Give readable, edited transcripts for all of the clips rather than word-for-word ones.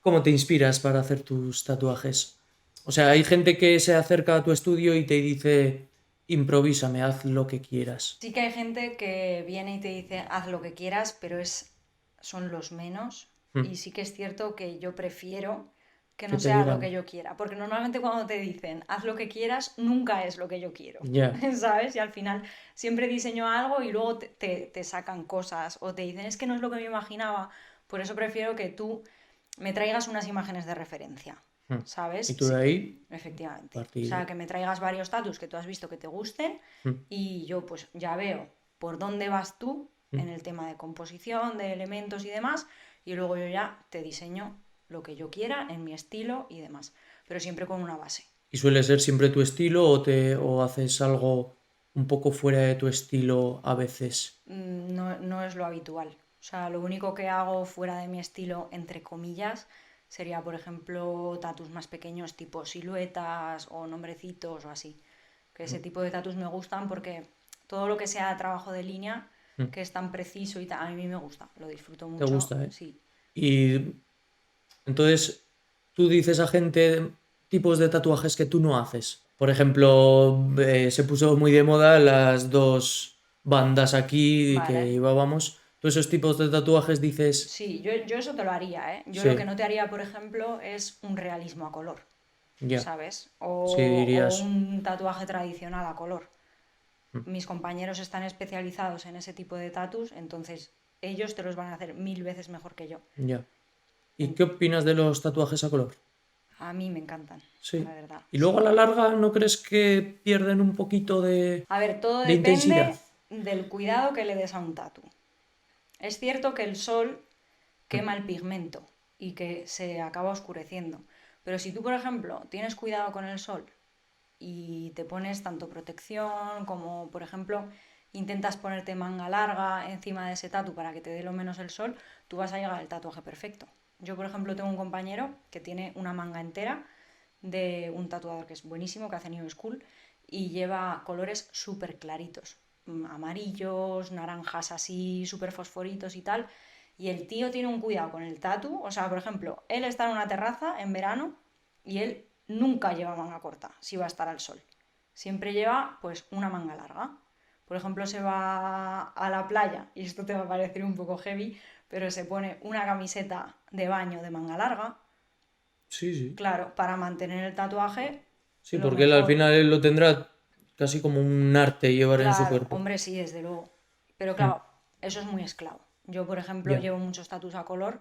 ¿Cómo te inspiras para hacer tus tatuajes? O sea, hay gente que se acerca a tu estudio y te dice, improvísame, haz lo que quieras. Sí que hay gente que viene y te dice haz lo que quieras, pero son los menos. Mm. Y sí que es cierto que yo prefiero que Que no te sea lo digan, que yo quiera. Porque normalmente cuando te dicen haz lo que quieras, nunca es lo que yo quiero. ya, ¿Sabes? Y al final siempre diseño algo y luego te sacan cosas o te dicen es que no es lo que me imaginaba. Por eso prefiero que tú me traigas unas imágenes de referencia. mm. Y ¿Sabes? tú de Sí, ahí, efectivamente. O sea, partir. que me traigas varios tatus que tú has visto que te gusten Mm, y yo pues ya veo por dónde vas tú mm. en el tema de composición, de elementos y demás, y luego yo ya te diseño lo que yo quiera en mi estilo y demás, pero siempre con una base. ¿Y suele ser siempre tu estilo o haces algo un poco fuera de tu estilo a veces? No, no es lo habitual. O sea, lo único que hago fuera de mi estilo, entre comillas, sería, por ejemplo, tatus más pequeños tipo siluetas o nombrecitos o así. Que ese Mm, tipo de tatus me gustan porque todo lo que sea trabajo de línea, mm. que es tan preciso y tal, a mí me gusta, lo disfruto Te mucho, gusta, ¿eh? sí. Y entonces, tú dices a gente tipos de tatuajes que tú no haces. Por ejemplo, se puso muy de moda las dos bandas aquí que Vale. llevábamos. Tú esos tipos de tatuajes dices, Sí, yo eso te lo haría, ¿eh? Yo lo que sí, no te haría, por ejemplo, es un realismo a color, ya, ¿sabes? sí O dirías, un tatuaje tradicional a color. mm, Mis compañeros están especializados en ese tipo de tatus, entonces ellos te los van a hacer 1000 veces mejor que yo. ya. ¿Y En- qué opinas de los tatuajes a color? a mí me encantan, la Sí. verdad, Y luego a sí. la larga, ¿no crees que pierden un poquito A ver, todo de depende intensidad? del cuidado que le des a un tatu. Es cierto que el sol Mm, quema el pigmento y que se acaba oscureciendo. Pero si tú, por ejemplo, tienes cuidado con el sol y te pones tanto protección como, por ejemplo, intentas ponerte manga larga encima de ese tatu para que te dé lo menos el sol, tú vas a llegar al tatuaje perfecto. Yo, por ejemplo, tengo un compañero que tiene una manga entera de un tatuador que es buenísimo, que hace New School, y lleva colores súper claritos, amarillos, naranjas así, súper fosforitos y tal. Y el tío tiene un cuidado con el tatu. O sea, por ejemplo, él está en una terraza en verano y él nunca lleva manga corta si va a estar al sol. Siempre lleva pues una manga larga. Por ejemplo, se va a la playa, y esto te va a parecer un poco heavy, pero se pone una camiseta de baño de manga larga, sí, sí. claro, para mantener el tatuaje Sí, lo porque él al mejor. final él lo tendrá casi como un arte llevar en su Claro, cuerpo. hombre, sí, desde luego. Pero Mm, claro, eso es muy esclavo. Yo, por ejemplo, ya, llevo muchos tatus a color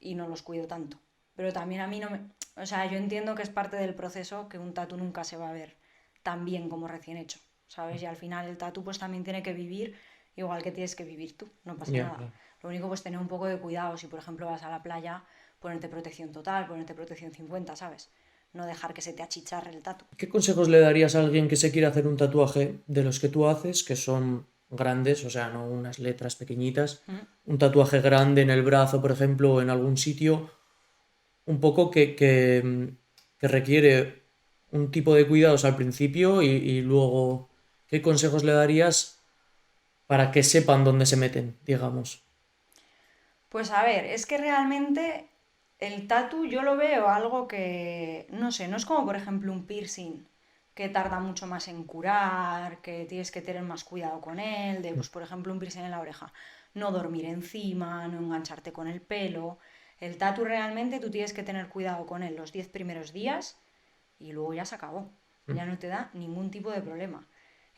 y no los cuido tanto. Pero también a mí no me... O sea, yo entiendo que es parte del proceso que un tatu nunca se va a ver tan bien como recién hecho, ¿sabes? Y al final el tatu pues también tiene que vivir igual que tienes que vivir tú, no pasa ya, nada. claro. Lo único pues tener un poco de cuidado si por ejemplo vas a la playa, ponerte protección total, ponerte protección 50, ¿sabes? No dejar que se te achicharre el tatu. ¿Qué consejos le darías a alguien que se quiere hacer un tatuaje de los que tú haces, que son grandes, o sea, no unas letras pequeñitas, ¿Mm? un tatuaje grande en el brazo, por ejemplo, o en algún sitio, un poco que requiere un tipo de cuidados al principio y luego, ¿qué consejos le darías para que sepan dónde se meten, digamos? Pues a ver, es que realmente el tatu yo lo veo algo que, no sé, no es como por ejemplo un piercing que tarda mucho más en curar, que tienes que tener más cuidado con él, de pues por ejemplo un piercing en la oreja, no dormir encima, no engancharte con el pelo. El tatu realmente tú tienes que tener cuidado con él los 10 primeros días y luego ya se acabó, ya no te da ningún tipo de problema.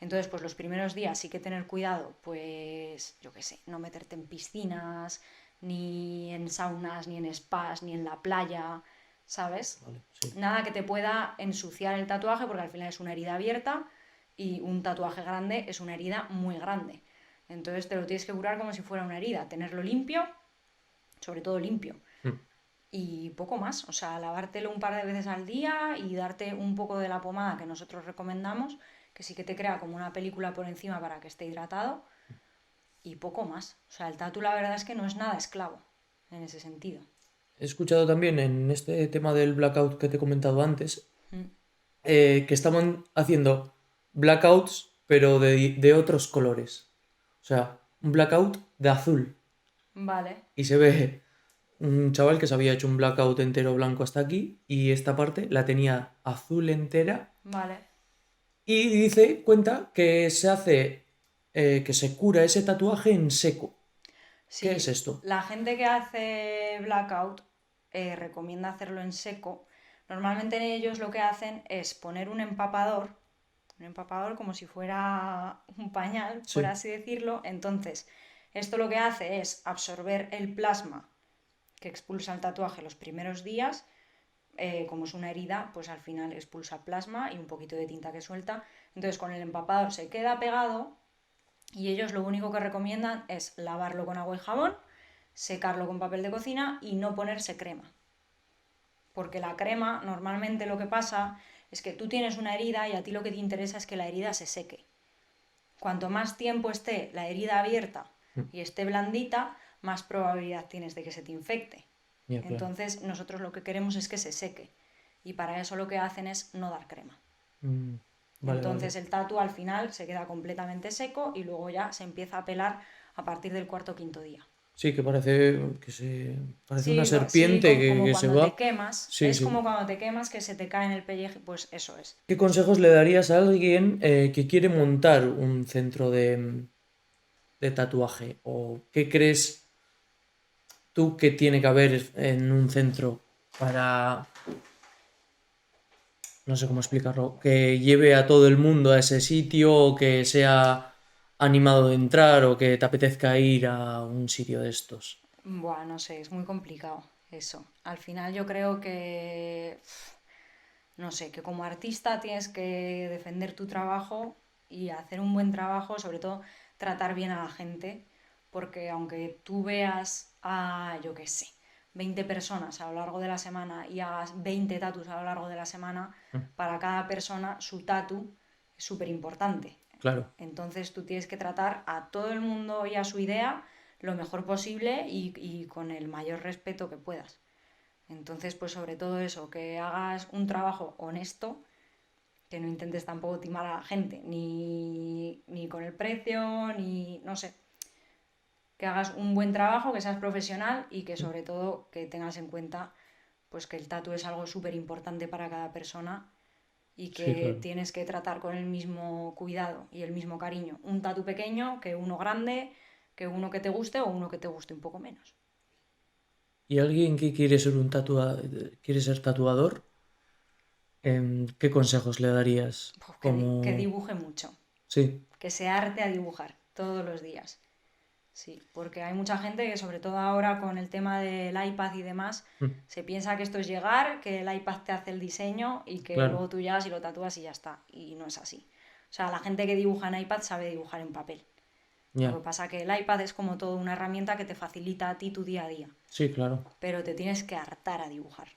Entonces, pues los primeros días sí que tener cuidado, pues yo qué sé, no meterte en piscinas, ni en saunas, ni en spas, ni en la playa, ¿sabes? Vale, sí. Nada que te pueda ensuciar el tatuaje porque al final es una herida abierta y un tatuaje grande es una herida muy grande. Entonces te lo tienes que curar como si fuera una herida, tenerlo limpio, sobre todo limpio, Mm. y poco más. O sea, lavártelo un par de veces al día y darte un poco de la pomada que nosotros recomendamos, que sí que te crea como una película por encima para que esté hidratado, y poco más. O sea, el tatu la verdad es que no es nada esclavo en ese sentido. He escuchado también en este tema del blackout que te he comentado antes, Mm. que estaban haciendo blackouts, pero de otros colores. O sea, un blackout de azul. Vale. Y se ve. un chaval que se había hecho un blackout entero blanco hasta aquí y esta parte la tenía azul entera Vale. y cuenta que se hace, que se cura ese tatuaje en seco. ¿Qué es Sí, esto? la gente que hace blackout recomienda hacerlo en seco. Normalmente ellos lo que hacen es poner un empapador como si fuera un pañal, por Sí, así decirlo. Entonces, esto lo que hace es absorber el plasma que expulsa el tatuaje los primeros días. Como es una herida, pues al final expulsa plasma y un poquito de tinta que suelta. Entonces, con el empapador se queda pegado y ellos lo único que recomiendan es lavarlo con agua y jabón, secarlo con papel de cocina y no ponerse crema. Porque la crema, normalmente lo que pasa es que tú tienes una herida y a ti lo que te interesa es que la herida se seque. Cuanto más tiempo esté la herida abierta mm, y esté blandita, más probabilidad tienes de que se te infecte. ya claro. Entonces nosotros lo que queremos es que se seque. Y para eso lo que hacen es no dar crema. Mm, vale, vale. Entonces el tatu al final se queda completamente seco y luego ya se empieza a pelar a partir del cuarto o quinto día. Sí, que parece una Sí, sí, serpiente como que se cuando va. te quemas. Sí, Es sí. como cuando te quemas que se te cae en el pellejo. Pues eso es. ¿Qué consejos le darías a alguien que quiere montar un centro de tatuaje? ¿O qué crees tú que tiene que haber en un centro para, no sé cómo explicarlo, que lleve a todo el mundo a ese sitio o que sea animado de entrar o que te apetezca ir a un sitio de estos? Buah, no sé, es muy complicado eso. Al final yo creo que, no sé, que como artista tienes que defender tu trabajo y hacer un buen trabajo, sobre todo tratar bien a la gente, porque aunque tú veas a, yo qué sé, 20 personas a lo largo de la semana y hagas 20 tatus a lo largo de la semana, Mm, para cada persona su tatu es súper importante. claro, Entonces tú tienes que tratar a todo el mundo y a su idea lo mejor posible y con el mayor respeto que puedas. Entonces, pues sobre todo eso, que hagas un trabajo honesto, que no intentes tampoco timar a la gente, ni con el precio, ni no sé, que hagas un buen trabajo, que seas profesional y que mm, sobre todo que tengas en cuenta pues que el tatu es algo súper importante para cada persona y sí, que claro. tienes que tratar con el mismo cuidado y el mismo cariño un tatu pequeño que uno grande, que uno que te guste o uno que te guste un poco menos. ¿Y alguien que quiere ser quiere ser tatuador? ¿Qué consejos le darías? Pues que Como, dibuje mucho, sí, que se arte a dibujar todos los días. Sí, porque hay mucha gente que sobre todo ahora con el tema del iPad y demás, mm, se piensa que esto es llegar, que el iPad te hace el diseño y que claro, luego tú llegas y lo tatúas y ya está. Y no es así. O sea, la gente que dibuja en iPad sabe dibujar en papel. Lo ya, que pasa que el iPad es como toda una herramienta que te facilita a ti tu día a día, sí, claro. pero te tienes que hartar a dibujar.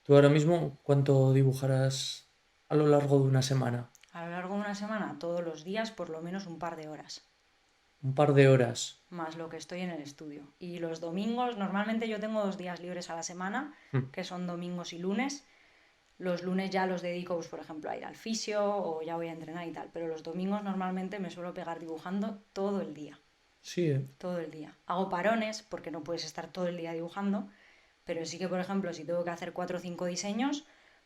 ¿Tú ahora mismo cuánto dibujarás a lo largo de una semana? A lo largo de una semana, todos los días, por lo menos un par de horas, Un par de horas. más lo que estoy en el estudio. Y los domingos, normalmente yo tengo 2 días libres a la semana, Mm, que son domingos y lunes. Los lunes ya los dedico, pues, por ejemplo, a ir al fisio o ya voy a entrenar y tal. Pero los domingos normalmente me suelo pegar dibujando todo el día. sí, Todo el día. Hago parones porque no puedes estar todo el día dibujando, pero sí que, por ejemplo, si tengo que hacer 4 o 5 diseños,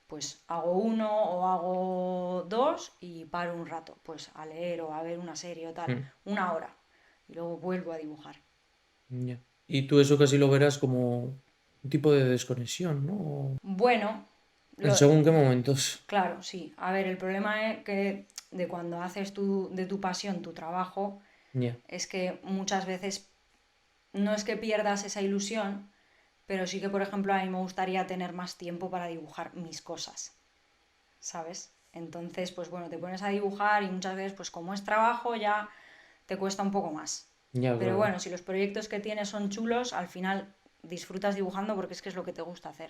pues hago uno o hago dos y paro un rato, pues a leer o a ver una serie o tal, mm, 1 hora. Y luego vuelvo a dibujar. ya. Y tú eso casi lo verás como un tipo de desconexión, ¿no? Bueno, En lo, según qué momentos. claro, sí. A ver, el problema es que de cuando haces de tu pasión tu trabajo, Ya, es que muchas veces no es que pierdas esa ilusión, pero sí que, por ejemplo, a mí me gustaría tener más tiempo para dibujar mis cosas, ¿sabes? Entonces, pues bueno, te pones a dibujar y muchas veces, pues como es trabajo, ya te cuesta un poco más. ya, Pero claro. bueno, si los proyectos que tienes son chulos, al final disfrutas dibujando porque es que es lo que te gusta hacer.